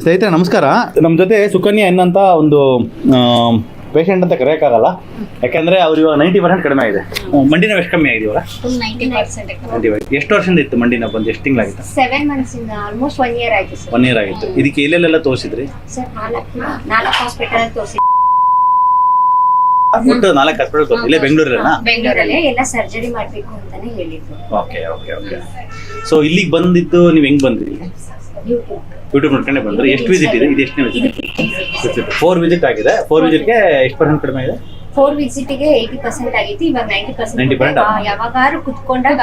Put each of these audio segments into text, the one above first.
ಸ್ನೇಹಿತರೆ ನಮಸ್ಕಾರ. ನಮ್ಮ ಜೊತೆ ಸುಕನ್ಯಾ ಎನ್ನಂತ ಒಂದು ಪೇಷಂಟ್ ಅಂತ ಕರೆಯೋಕ್ಕಾಗಲ್ಲ, ಯಾಕಂದ್ರೆ ಅವ್ರು ಇವಾಗ 90% ಕಡಿಮೆ ಆಗಿದೆ. ಮಂಡಿನ ಎಷ್ಟು ಕಮ್ಮಿ ಆಗಿದೆ ಇವಾಗ? 90%. ಎಷ್ಟು ವರ್ಷದಿಂದ ಇತ್ತು ಮಂಡಿನ ಬಂದು? ಎಷ್ಟು ತಿಂಗಳಾಗಿತ್ತು? 7 months ಇಂದ ಆಲ್ಮೋಸ್ಟ್ 1 year ಆಯ್ತು ಸರ್. 1 year ಆಗಿತ್ತು. ಇದಕ್ಕೆ ಎಲ್ಲೆಲ್ಲ ತೋರಿಸಿದ್ರಿ ಸರ್? 4 ಹಾಸ್ಪಿಟಲ್ ತೋರಿಸಿದ್ವಿ. ಒಟ್ಟು 4 ಹಾಸ್ಪಿಟಲ್ ತೋರಿಸಿ. ಇಲ್ಲೇ ಬೆಂಗಳೂರಲ್ಲೇ ಎಲ್ಲ ಸರ್ಜರಿ ಮಾಡಬೇಕು ಅಂತಾನೆ ಹೇಳಿದ್ರು. Okay okay okay. ಸೊ ಇಲ್ಲಿಗೆ ಬಂದಿದ್ದು ನೀವು ಹೆಂಗ್ ಬಂದ್ರಿ? ಯೂಟ್ಯೂಬ್ ನೋಡ್ಕೊಂಡೆ ಬಂದ್ರೆ. ಎಷ್ಟು ವಿಸಿಟ್ ಇದೆ? ಇದು ಎಷ್ಟನೇ ವಿಸಿಟ್? 4 ವಿಸಿಟ್ ಆಗಿದೆ. 4 ವಿಸಿಟ್ಗೆ ಎಷ್ಟು ಪರ್ಸೆಂಟ್ ಕಡಿಮೆ ಇದೆ? 4 ವಿಸಿಟ್ಗೆ 80% ಆಗಿತ್ತು. ಇವಾಗ 90%. ಯಾವಾಗಾರು ಕುತ್ಕೊಂಡಾಗ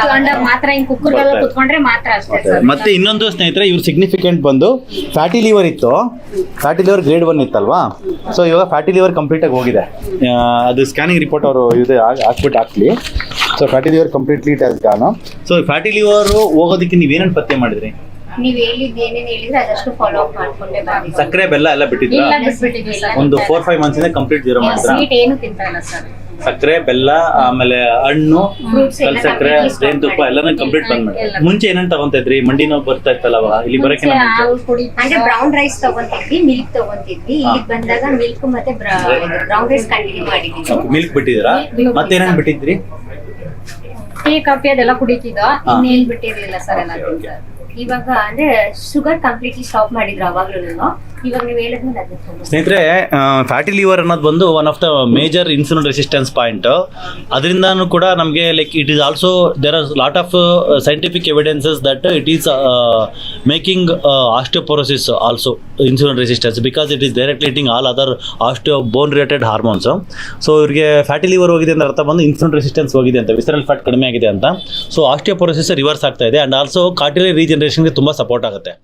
ಮಾತ್ರ ಹಿಂಗ್ ಕುಕ್ಕರ್ಗೆಲ್ಲ ಕುತ್ಕೊಂಡ್ರೆ ಮಾತ್ರ ಅಷ್ಟೇ ಸರ್. ಮತ್ತೆ ಇನ್ನೊಂದು ಸ್ನೇಹಿತರೆ, ಇವ್ರು ಸಿಗ್ನಿಫಿಕೆಂಟ್ ಬಂದು ಫ್ಯಾಟಿ ಲಿವರ್ ಇತ್ತು. Fatty liver grade 1 ಇತ್ತಲ್ವಾ? ಸೊ ಇವಾಗ ಫ್ಯಾಟಿ ಲಿವರ್ ಕಂಪ್ಲೀಟ್ ಆಗಿ ಹೋಗಿದೆ. ಅದು ಸ್ಕ್ಯಾನಿಂಗ್ ರಿಪೋರ್ಟ್ ಅವರು ಇದೆ ಹಾಕ್ಲಿ. So fatty liver completely it has gone. So fatty liver ಹೋಗೋದಕ್ಕೆ ನೀವೇನೇನು ಪತ್ತೆ ಮಾಡಿದ್ರಿ? ನೀವ್ ಹೇಳಿದ್ ಏನೇನ್ ಹೇಳಿದ್ರೆ ಅದಷ್ಟು ಫಾಲೋ ಅಪ್ ಮಾಡ್ಕೊಂಡೆ ಬಂದಿದ್ದೆ. ಸಕ್ಕರೆ ಬೆಲ್ಲ ಎಲ್ಲ ಬಿಟ್ಟಿದ್ರ? ಒಂದು 4-5 ಮಂತ್ಸ್ ಇಂದ ಕಂಪ್ಲೀಟ್ ಜೀರೋ ಮಾಡಿದ್ರ? ಸ್ವೀಟ್ ಏನು ತಿಂತಾ ಇಲ್ಲ ಸರ್. ಸಕ್ಕರೆ ಬೆಲ್ಲ ಆಮೇಲೆ ಹಣ್ಣು ಕಲ್ ಸಕ್ಕರೆ ಜೇನು ತುಪ್ಪ ಎಲ್ಲಾನು ಕಂಪ್ಲೀಟ್ ಬಂದ್ ಮಾಡಿ. ಮುಂಚೆ ಏನೇನ್ ತಗೊಂತ ಇದ್ರಿ? ಮಂಡಿ ನೋವು ಬರ್ತಾ ಇತ್ತಲ್ಲ ಅವಾಗ? ಇಲ್ಲಿ ಬರಕ್ಕೆ ಅಂದ್ರೆ ಬ್ರೌನ್ ರೈಸ್ ತಗೊಂತಿದ್ವಿ, ಮಿಲ್ಕ್ ತಗೊಂತಿದ್ವಿ. ಇಲ್ಲಿ ಬಂದಾಗ ಮಿಲ್ಕ್ ಮತ್ತೆ ಬ್ರೌನ್ ರೈಸ್ ಕಂಟಿನ್ಯೂ ಮಾಡಿದ್ವಿ. ಮಿಲ್ಕ್ ಬಿಟ್ಟಿದ್ದೀರಾ? ಮತ್ತೆ ಏನೇನ್ ಬಿಟ್ಟಿದ್ರಿ? ಟೀ ಕಾಫಿ ಅದೆಲ್ಲ ಕುಡಿತಿದ್ದ. ಇನ್ನೇನ್ ಬಿಟ್ಟಿರ್ಲಿಲ್ಲ ಸರ್ ಎಲ್ಲ. ಇವಾಗ ಅಂದ್ರೆ ಶುಗರ್ ಕಂಪ್ಲೀಟ್ಲಿ ಸ್ಟಾಪ್ ಮಾಡಿದ್ರು ಅವಾಗ್ಲೂ. ಇವಾಗ ನೀವು ಹೇಳಿದ್ಮೇಲೆ ಅದನ್ನ ಸ್ನೇಹಿತರೆ, ಫ್ಯಾಟಿ ಲಿವರ್ ಅನ್ನೋದು ಬಂದು one of the major insulin resistance point. ಅದರಿಂದಾನು ಕೂಡ ನಮಗೆ like it is also there are lot of scientific evidences that it is making osteoporosis also insulin resistance, because it is directly eating all other bone related hormones. So ಇವ್ರಿಗೆ fatty liver ಹೋಗಿದೆ ಅಂತ ಅರ್ಥ ಬಂದು insulin resistance ಹೋಗಿದೆ ಅಂತ, visceral fat ಕಡಿಮೆ ಆಗಿದೆ ಅಂತ. ಸೊ ಆಸ್ಟಿಯೋಪೊರೋಸಿಸ್ ರಿವರ್ಸ್ ಆಗ್ತಾ ಇದೆ. ಅಂಡ್ ಆಲ್ಸೋ ಕಾರ್ಟಿಲರಿ ರೀಜನರೇಷನ್ಗೆ ತುಂಬ ಸಪೋರ್ಟ್ ಆಗುತ್ತೆ.